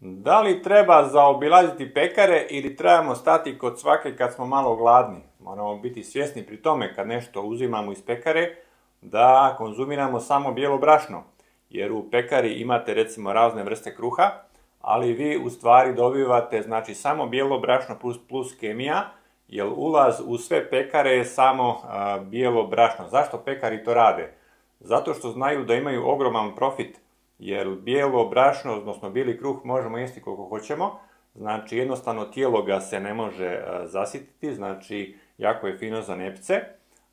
Da li treba zaobilaziti pekare ili trebamo stati kod svake kad smo malo gladni? Moramo biti svjesni pri tome kad nešto uzimamo iz pekare da konzumiramo samo bijelo brašno. Jer u pekari imate recimo razne vrste kruha, ali vi u stvari dobivate znači samo bijelo brašno plus kemija, jer ulaz u sve pekare je samo bijelo brašno. Zašto pekari to rade? Zato što znaju da imaju ogroman profit. Jer bijelo brašno, odnosno bijeli kruh možemo jesti koliko hoćemo, znači jednostavno tijelo ga se ne može zasititi, znači jako je fino za nepce,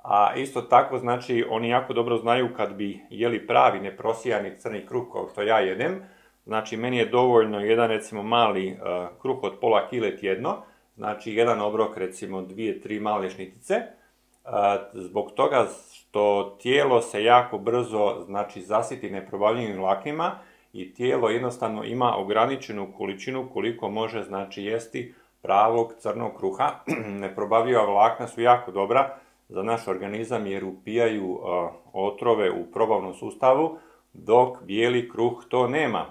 a isto tako znači oni jako dobro znaju kad bi jeli pravi neprosijani crni kruh kao što ja jedem, znači meni je dovoljno jedan recimo mali kruh od pola kile tjedno, znači jedan obrok recimo 2-3 male šnitice, zbog toga što tijelo se jako brzo znači zasiti neprobavljivim vlaknima i tijelo jednostavno ima ograničenu količinu koliko može znači jesti pravog crnog kruha. Neprobavljiva vlakna su jako dobra za naš organizam jer upijaju otrove u probavnom sustavu, dok bijeli kruh to nema.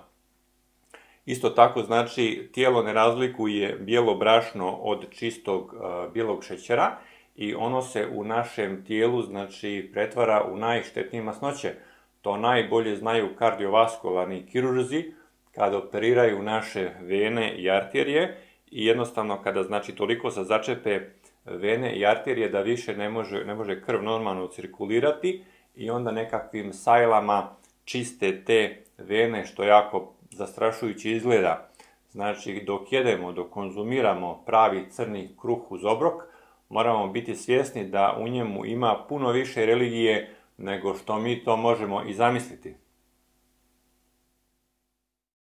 Isto tako znači tijelo ne razlikuje bijelo brašno od čistog bijelog šećera i ono se u našem tijelu znači pretvara u najštetnije masnoće. To najbolje znaju kardiovaskularni kirurzi kada operiraju naše vene i arterije i jednostavno kada znači toliko se začepe vene i arterije da više ne može krv normalno cirkulirati i onda nekakvim sajlama čiste te vene što jako zastrašujuće izgleda. Znači dok jedemo, dok konzumiramo pravi crni kruh uz obrok, moramo biti svjesni da u njemu ima puno više religije nego što mi to možemo i zamisliti.